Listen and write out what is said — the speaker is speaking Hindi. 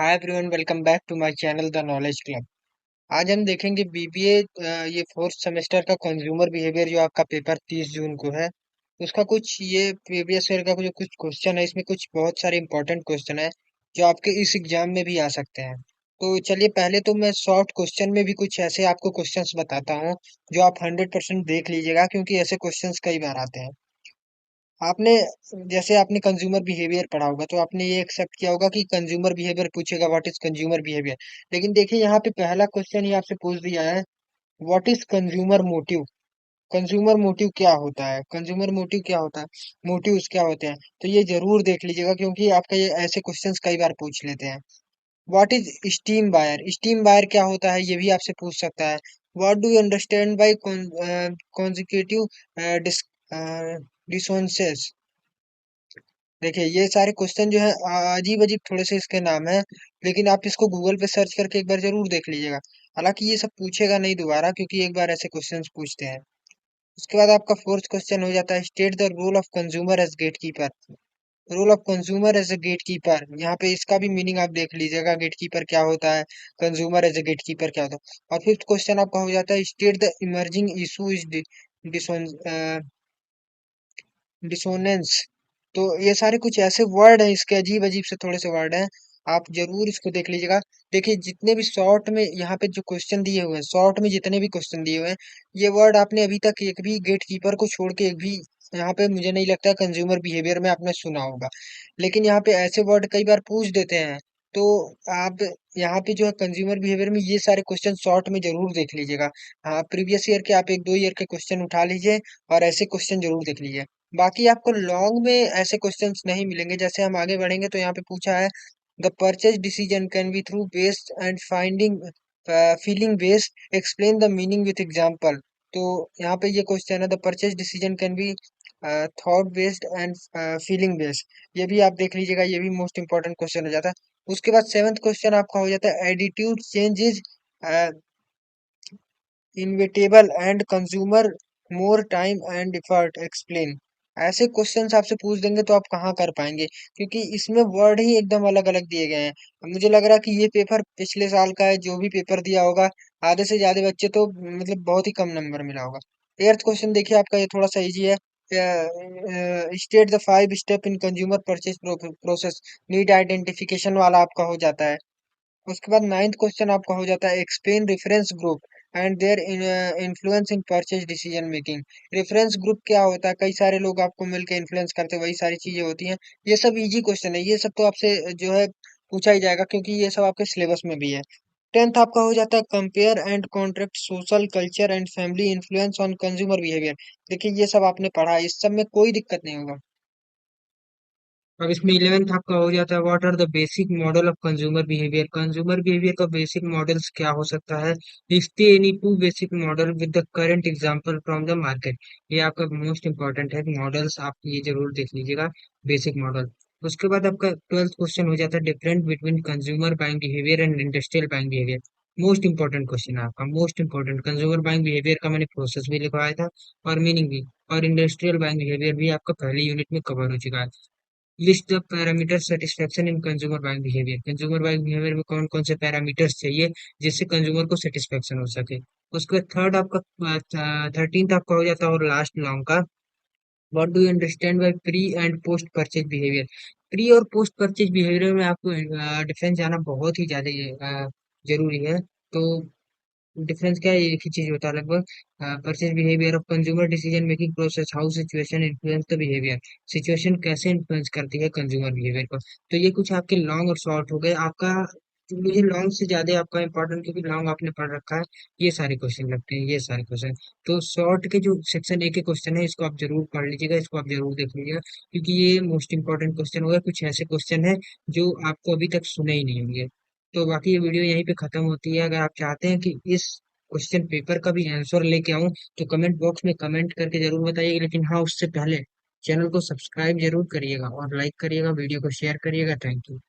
Hi everyone, welcome back to my channel the knowledge club. आज हम देखेंगे बीबीए ये फोर्थ सेमेस्टर का कंज्यूमर बिहेवियर जो आपका पेपर 30 जून को है। उसका कुछ ये प्रीवियस ईयर का जो कुछ क्वेश्चन है, इसमें कुछ बहुत सारे इंपॉर्टेंट क्वेश्चन है जो आपके इस एग्जाम में भी आ सकते हैं। तो चलिए, पहले तो मैं शॉर्ट क्वेश्चन में भी कुछ ऐसे आपको क्वेश्चंस बताता हूँ जो आप 100% देख लीजिएगा, क्योंकि ऐसे क्वेश्चंस कई बार आते हैं। आपने जैसे आपने कंज्यूमर बिहेवियर पढ़ा होगा, तो आपने ये एक्सेप्ट किया होगा कि कंज्यूमर बिहेवियर पूछेगा व्हाट इज कंज्यूमर बिहेवियर। लेकिन देखिए, यहाँ पे पहला क्वेश्चन ही आपसे पूछ दिया है, what is consumer motive. Consumer motive क्या होता है, कंज्यूमर मोटिव क्या होता है, मोटिव्स क्या होते हैं। तो ये जरूर देख लीजिएगा, क्योंकि आपका ये ऐसे क्वेश्चंस कई बार पूछ लेते हैं। What is steam buyer, steam buyer क्या होता है, ये भी आपसे पूछ सकता है। What do you understand by cognitive dissonance. देखिए, ये सारे क्वेश्चन जो है अजीब अजीब थोड़े से इसके नाम है, लेकिन आप इसको गूगल पे सर्च करके एक बार जरूर देख लीजिएगा। हालांकि ये सब पूछेगा नहीं दोबारा, क्योंकि एक बार ऐसे क्वेश्चंस पूछते हैं। उसके बाद आपका फोर्थ क्वेश्चन हो जाता है, state the role of consumer as gatekeeper. Role of consumer as a gatekeeper, यहाँ पे इसका भी मीनिंग आप देख लीजिएगा, गेटकीपर क्या होता है, कंज्यूमर एज ए गेटकीपर क्या होता है। और फिफ्थ क्वेश्चन आपका हो जाता है, state the emerging issue is dissonance. तो ये सारे कुछ ऐसे वर्ड हैं, इसके अजीब अजीब से थोड़े से वर्ड हैं। आप जरूर इसको देख लीजिएगा। देखिए, जितने भी शॉर्ट में यहाँ पे जो क्वेश्चन दिए हुए हैं, शॉर्ट में जितने भी क्वेश्चन दिए हुए हैं, ये वर्ड आपने अभी तक एक भी गेट कीपर को छोड़ के एक भी यहाँ पे मुझे नहीं लगता कंज्यूमर बिहेवियर में आपने सुना होगा। लेकिन यहाँ पे ऐसे वर्ड कई बार पूछ देते हैं। तो आप यहाँ पे जो है कंज्यूमर बिहेवियर में ये सारे क्वेश्चन शॉर्ट में जरूर देख लीजिएगा। हाँ, प्रीवियस ईयर के आप एक दो ईयर के क्वेश्चन उठा लीजिए और ऐसे क्वेश्चन जरूर देख लीजिए। बाकी आपको लॉन्ग में ऐसे क्वेश्चंस नहीं मिलेंगे। जैसे हम आगे बढ़ेंगे तो यहाँ पे पूछा है, the purchase decision can be through based and finding feeling based, explain the meaning with example. तो यहाँ पे ये क्वेश्चन है, the purchase decision can be thought based and feeling based. ये भी आप देख लीजिएगा, ये भी मोस्ट इंपॉर्टेंट क्वेश्चन हो जाता है। उसके बाद सेवंथ क्वेश्चन आपका हो जाता है, attitude changes inevitable and consumer more time and effort, explain. ऐसे क्वेश्चंस आपसे पूछ देंगे तो आप कहाँ कर पाएंगे, क्योंकि इसमें वर्ड ही एकदम अलग अलग दिए गए हैं। मुझे लग रहा है कि ये पेपर पिछले साल का है, जो भी पेपर दिया होगा, आधे से ज्यादा बच्चे तो मतलब बहुत ही कम नंबर मिला होगा। एर्थ क्वेश्चन देखिए, आपका ये थोड़ा सा इजी है। State the 5 step in consumer purchase process, need identification वाला आपका हो जाता है। उसके बाद नाइन्थ क्वेश्चन आपका हो जाता है, explain reference group and their influence in purchase decision making. Reference group क्या होता है, कई सारे लोग आपको मिलकर इन्फ्लुएंस करते हैं, वही सारी चीजें होती हैं। ये सब इजी क्वेश्चन है, ये सब तो आपसे जो है पूछा ही जाएगा, क्योंकि ये सब आपके सिलेबस में भी है। टेंथ आपका हो जाता है, compare and contract social culture and family influence on consumer behaviour. देखिए, ये सब आपने पढ़ा है, इस सब में कोई दिक्कत नहीं होगा। अब इसमें 11th आपका हो जाता है, what are the basic model of consumer behaviour. Consumer behaviour का बेसिक मॉडल्स क्या हो सकता है, list any two basic model with the current example from the market. ये आपका मोस्ट इंपॉर्टेंट है, मॉडल्स आप ये जरूर देख लीजिएगा, बेसिक मॉडल। उसके बाद आपका 12th क्वेश्चन हो जाता है, different between consumer buying behaviour and industrial buying behaviour. Most important question है आपका, most important. Consumer buying behaviour का मैंने प्रोसेस भी लिखवाया था और मीनिंग भी, और इंडस्ट्रियल बाइंग बिहेवियर भी आपका पहले यूनिट में कवर हो चुका है। List the parameter satisfaction in consumer buying behaviour. Consumer buying behaviour में कौन कौन से पैरामीटर्स चाहिए जिससे कंज्यूमर को सेटिस्फेक्शन हो सके। उसके बाद थर्ड आपका 13th आपका हो जाता है और लास्ट लॉन्ग का, what do you understand by pre and post purchase behaviour. Pre और पोस्ट परचेज बिहेवियर में आपको डिफरेंस जाना बहुत ही ज्यादा जरूरी है। तो डिफरेंस क्या है, एक ही चीज होता है लगभग। Purchase behaviour of consumer decision making process, how situation influence the behaviour. Situation कैसे इन्फ्लुएंस करती है कंज्यूमर बिहेवियर को। तो ये कुछ आपके लॉन्ग और शॉर्ट हो गए आपका। मुझे लॉन्ग से ज्यादा आपका इंपॉर्टेंट, क्योंकि लॉन्ग आपने पढ़ रखा है, ये सारे क्वेश्चन लगते हैं, ये सारे क्वेश्चन। तो शॉर्ट के जो सेक्शन एक के क्वेश्चन है, इसको आप जरूर पढ़ लीजिएगा, इसको आप जरूर देख लीजिएगा, क्योंकि ये मोस्ट इंपॉर्टेंट क्वेश्चन होगा। कुछ ऐसे क्वेश्चन है जो आपको अभी तक सुने ही नहीं होंगे। तो बाकी ये वीडियो यहीं पे खत्म होती है। अगर आप चाहते हैं कि इस क्वेश्चन पेपर का भी आंसर लेके आऊं, तो कमेंट बॉक्स में कमेंट करके जरूर बताइएगा। लेकिन हाँ, उससे पहले चैनल को सब्सक्राइब जरूर करिएगा और लाइक करिएगा, वीडियो को शेयर करिएगा। Thank you.